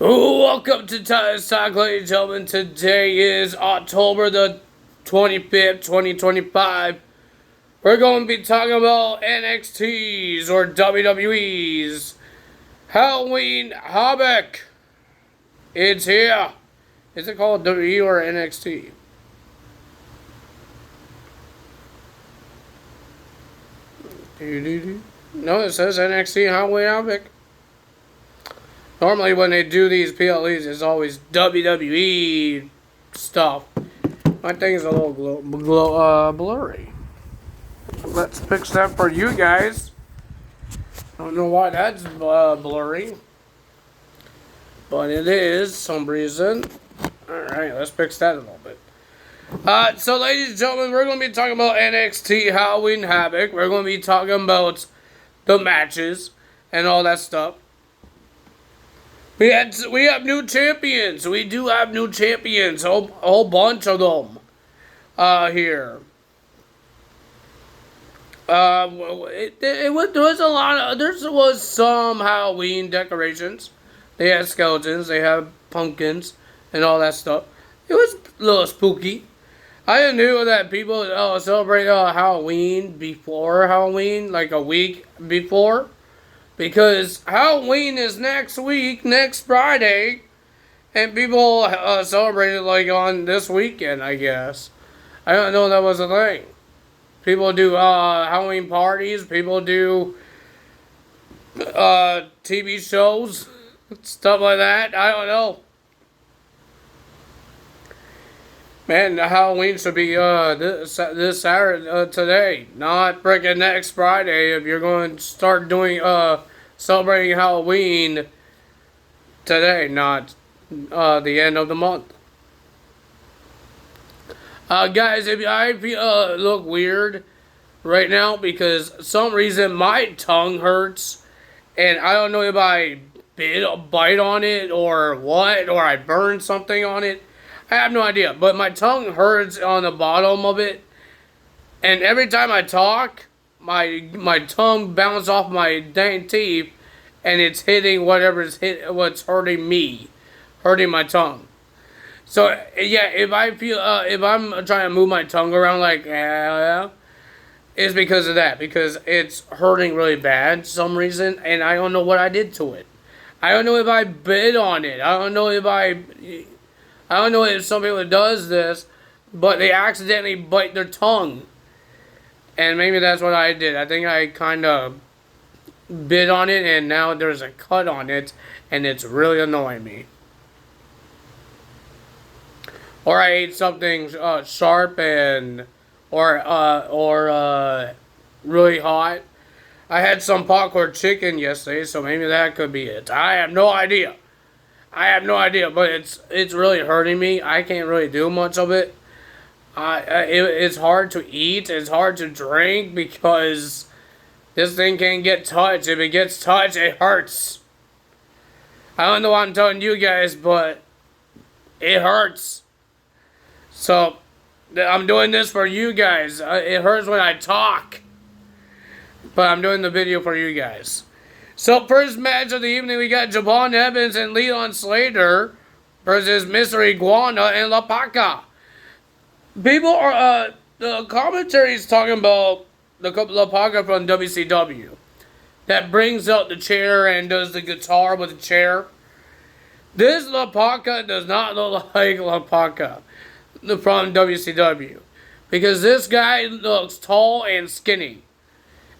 Welcome to Titus Talk, ladies and gentlemen. Today is October the 25th, 2025. We're going to be talking about NXT's or WWE's Halloween Havoc. It's here. Is it called WWE or NXT? No, it says NXT Halloween Havoc. Normally when they do these PLEs, it's always WWE stuff. My thing's a little blurry. Let's fix that for you guys. Don't know why that's blurry. But it is, some reason. Alright, let's fix that a little bit. So ladies and gentlemen, we're going to be talking about NXT Halloween Havoc. We're going to be talking about the matches and all that stuff. We have new champions. We do have new champions. A whole bunch of them here. There was some Halloween decorations. They had skeletons. They had pumpkins and all that stuff. It was a little spooky. I knew that people celebrate Halloween before Halloween, like a week before. Because Halloween is next week, next Friday, and people celebrate it like on this weekend, I guess. I don't know that was a thing. People do Halloween parties, people do TV shows, stuff like that. I don't know. Man, Halloween should be this Saturday, today, not freaking next Friday. If you're going to start doing celebrating Halloween today, not the end of the month. Guys, if I look weird right now because for some reason my tongue hurts, and I don't know if I bite on it or what, or I burned something on it. I have no idea, but my tongue hurts on the bottom of it, and every time I talk, my tongue bounces off my dang teeth, and it's hitting what's hurting me, hurting my tongue. So yeah, if I'm trying to move my tongue around like it's because of that, because it's hurting really bad for some reason, and I don't know what I did to it. I don't know if I bit on it. I don't know if some people does this, but they accidentally bite their tongue. And maybe that's what I did. I think I kind of bit on it, and now there's a cut on it, and it's really annoying me. Or I ate something sharp or really hot. I had some popcorn chicken yesterday, so maybe that could be it. I have no idea. But it's really hurting me. I can't really do much of it. It's hard to eat. It's hard to drink because this thing can't get touched. If it gets touched, it hurts. I don't know what I'm telling you guys, but it hurts. So I'm doing this for you guys. It hurts when I talk, but I'm doing the video for you guys. So first match of the evening, we got Javon Evans and Leon Slater versus Mr. Iguana and La Paca. People are the commentary is talking about the La Paca from WCW that brings out the chair and does the guitar with the chair. This La Paca does not look like La Paca from WCW because this guy looks tall and skinny.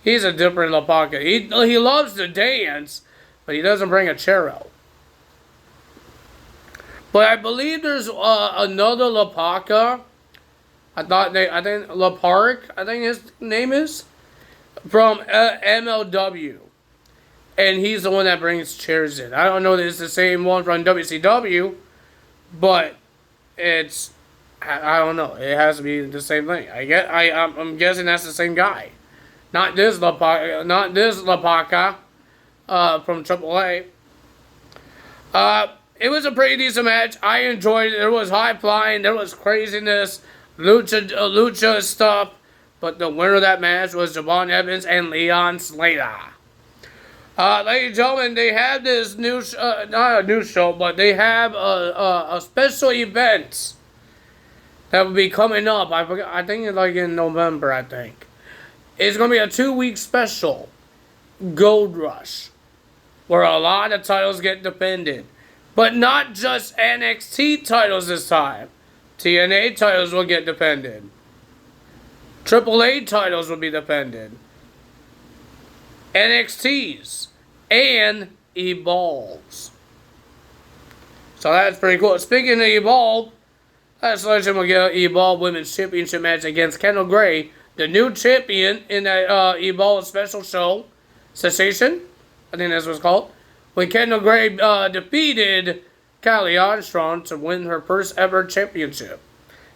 He's a different La Paca. He loves to dance, but he doesn't bring a chair out. But I believe there's another La Paca. I think La Park, I think his name is, from MLW. And he's the one that brings chairs in. I don't know that it's the same one from WCW, but I don't know. It has to be the same thing. I'm guessing that's the same guy. Not this La Paca from AAA. It was a pretty decent match. I enjoyed it. There was high flying. There was craziness. Lucha stuff. But the winner of that match was Javon Evans and Leon Slater. Ladies and gentlemen, they have this not a new show, but they have a special event that will be coming up. I forgot. I think it's like in November. I think it's gonna be a 2-week special, Gold Rush, where a lot of titles get defended, but not just NXT titles this time. TNA titles will get defended. AAA titles will be defended. NXTs and Evolves. So that's pretty cool. Speaking of Evolve, Last Legend will get an Evolve Women's Championship match against Kendall Gray, the new champion in that Evolve special show, Sensation, I think that's what it's called, when Kendall Gray defeated Kylie Armstrong to win her first ever championship.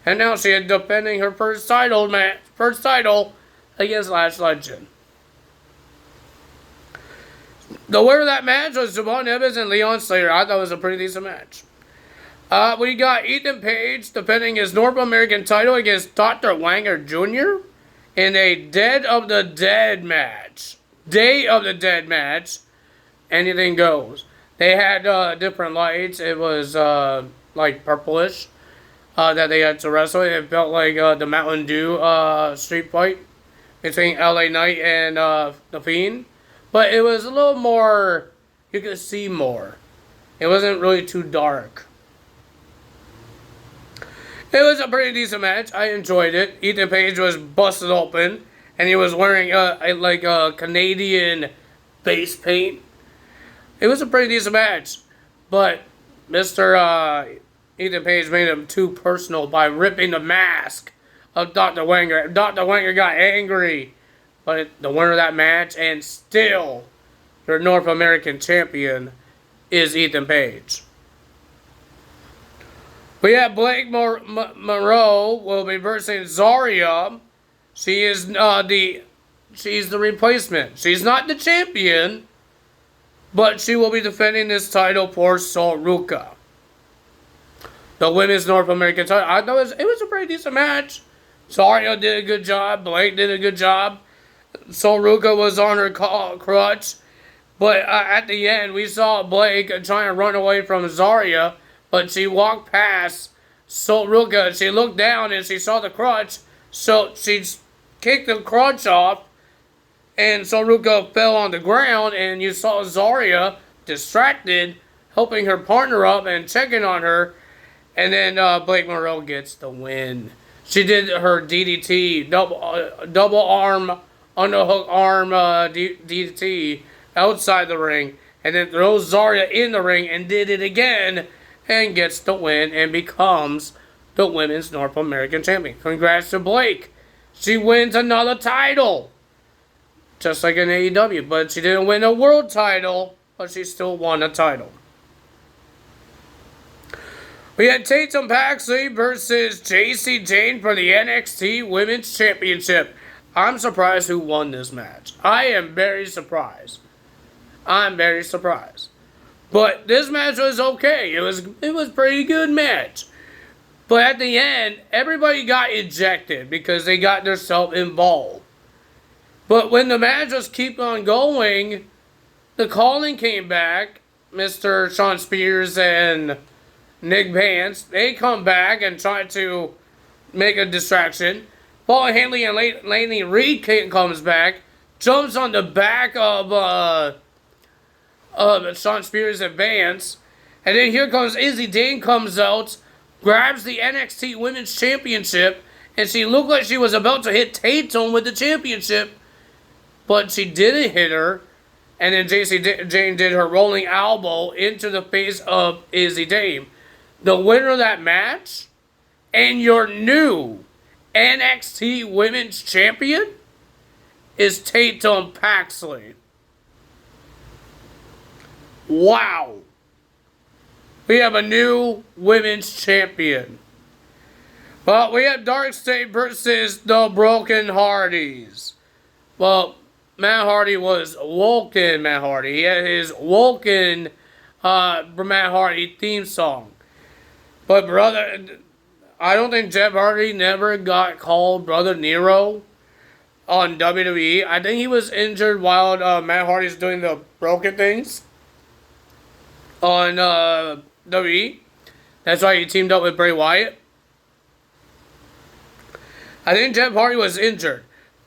And now she is defending her first title against Last Legend. The winner of that match was Javon Evans and Leon Slater. I thought it was a pretty decent match. We got Ethan Page defending his North American title against Dr. Wanger Jr. in a Dead of the Dead match. Day of the Dead match. Anything goes. They had different lights. It was like purplish that they had to wrestle. It felt like the Mountain Dew street fight between LA Knight and The Fiend. But it was a little more, you could see more. It wasn't really too dark. It was a pretty decent match. I enjoyed it. Ethan Page was busted open, and he was wearing a Canadian face paint. It was a pretty decent match, but Mr. Ethan Page made him too personal by ripping the mask of Dr. Wanger. Dr. Wanger got angry, but the winner of that match, and still your North American champion, is Ethan Page. We have Blake Monroe will be versing Zarya. She's the replacement. She's not the champion, but she will be defending this title for Sol Ruca, the women's North American title. I thought it was a pretty decent match. Zarya did a good job. Blake did a good job. Sol Ruca was on her crutch. But at the end, we saw Blake trying to run away from Zarya. But she walked past Sol Ruca. She looked down and she saw the crutch. So she kicked the crutch off. And Sol Ruca fell on the ground. And you saw Zarya distracted, helping her partner up and checking on her. And then Blake Monroe gets the win. She did her DDT, double arm, underhook arm DDT outside the ring. And then throws Zarya in the ring and did it again. And gets the win and becomes the Women's North American Champion. Congrats to Blake. She wins another title. Just like in AEW. But she didn't win a world title. But she still won a title. We had Tatum Paxley versus JC Jane for the NXT Women's Championship. I'm surprised who won this match. I am very surprised. I'm very surprised. But this match was okay. It was a pretty good match. But at the end, everybody got ejected because they got themselves involved. But when the match was keep on going, the calling came back. Mr. Sean Spears and Nick Vance, they come back and try to make a distraction. Paul Hanley and Laney Reed comes back, jumps on the back of Sean Spears and Vance, and then here comes Izzy Dane comes out, grabs the NXT Women's Championship, and she looked like she was about to hit Tatum with the championship, but she didn't hit her, and then JC Jane did her rolling elbow into the face of Izzy Dane. The winner of that match, and your new NXT Women's Champion, is Tatum Paxley. Wow. We have a new Women's Champion. Well, we have Dark State versus the Broken Hardys. Well, Matt Hardy was Woken Matt Hardy. He had his Woken Matt Hardy theme song. But brother, I don't think Jeff Hardy never got called Brother Nero. on WWE. I think he was injured while Matt Hardy's doing the broken things on WWE. That's why he teamed up with Bray Wyatt. I think Jeff Hardy was injured.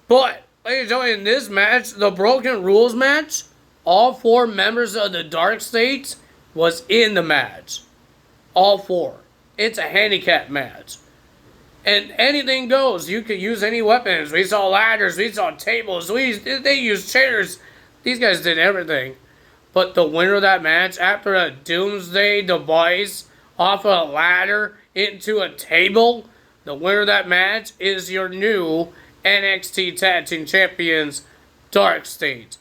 But, ladies and gentlemen, in this match, the Broken Rules match, all 4 members of the Dark State was in the match. All 4. It's a handicap match. And anything goes. You could use any weapons. We saw ladders. We saw tables. They used chairs. These guys did everything. But the winner of that match, after a doomsday device off a ladder into a table, the winner of that match is your new NXT Tag Team Champions, Dark State.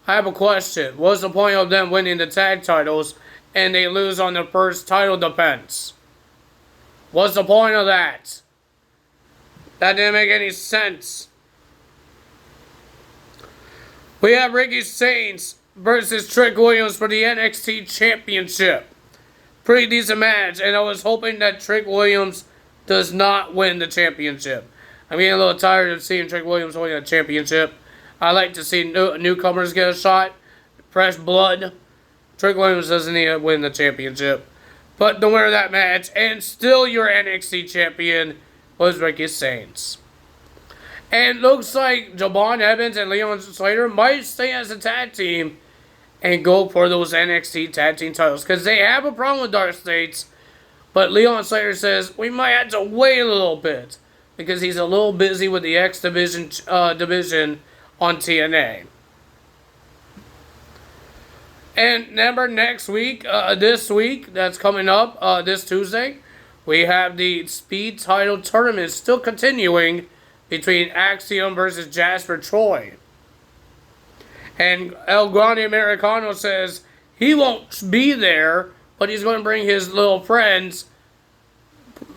I have a question. What's the point of them winning the tag titles and they lose on the first title defense? What's the point of that? That didn't make any sense. We have Ricky Saints versus Trick Williams for the NXT Championship. Pretty decent match, and I was hoping that Trick Williams does not win the championship. I'm getting a little tired of seeing Trick Williams winning a championship. I like to see newcomers get a shot. Fresh blood. Trick Williams doesn't need to win the championship. But the winner of that match, and still your NXT champion, was Ricky Saints. And looks like Jabon Evans and Leon Slater might stay as a tag team and go for those NXT tag team titles. Because they have a problem with Dark States. But Leon Slater says we might have to wait a little bit. Because he's a little busy with the X Division division on TNA. And remember, next week, this week, that's coming up, this Tuesday, we have the Speed Title Tournament still continuing between Axiom versus Jasper Troy. And El Grande Americano says he won't be there, but he's going to bring his little friends,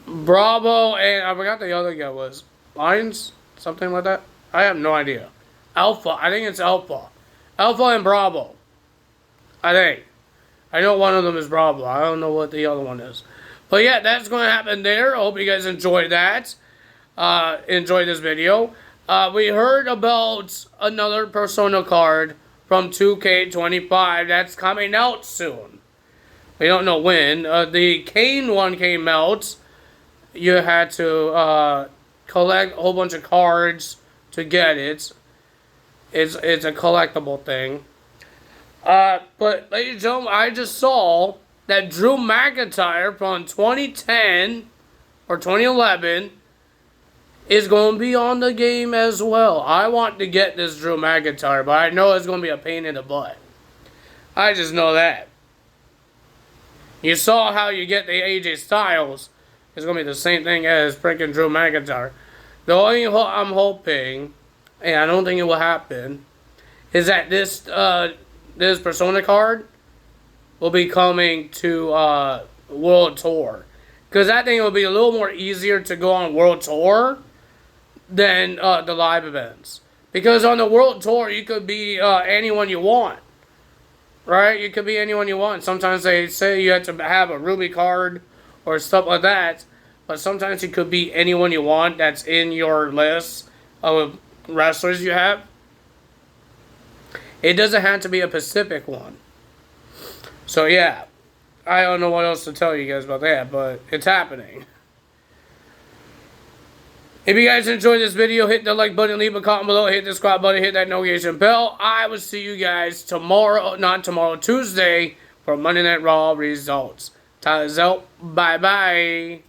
Bravo, and I forgot the other guy was. Lions? Something like that? I have no idea. Alpha. I think it's Alpha. Alpha and Bravo. I think. I know one of them is Bravo. I don't know what the other one is. But yeah, that's going to happen there. I hope you guys enjoyed that. Enjoyed this video. We heard about another Persona card from 2K25 that's coming out soon. We don't know when. The Kane one came out. You had to collect a whole bunch of cards to get it. It's a collectible thing. But ladies and gentlemen, I just saw that Drew McIntyre from 2010 or 2011 is going to be on the game as well. I want to get this Drew McIntyre, but I know it's going to be a pain in the butt. I just know that. You saw how you get the AJ Styles. It's going to be the same thing as freaking Drew McIntyre. The only I'm hoping, and I don't think it will happen, is that this Persona card will be coming to World Tour. Because I think it will be a little more easier to go on World Tour than the live events. Because on the World Tour, you could be anyone you want. Right? You could be anyone you want. Sometimes they say you have to have a Ruby card or stuff like that. But sometimes you could be anyone you want that's in your list of wrestlers you have. It doesn't have to be a Pacific one. So yeah, I don't know what else to tell you guys about that, but it's happening. If you guys enjoyed this video, hit the like button, leave a comment below, hit the subscribe button, hit that notification bell. I will see you guys Tuesday, for Monday Night Raw results. Tyler's out. Bye-bye.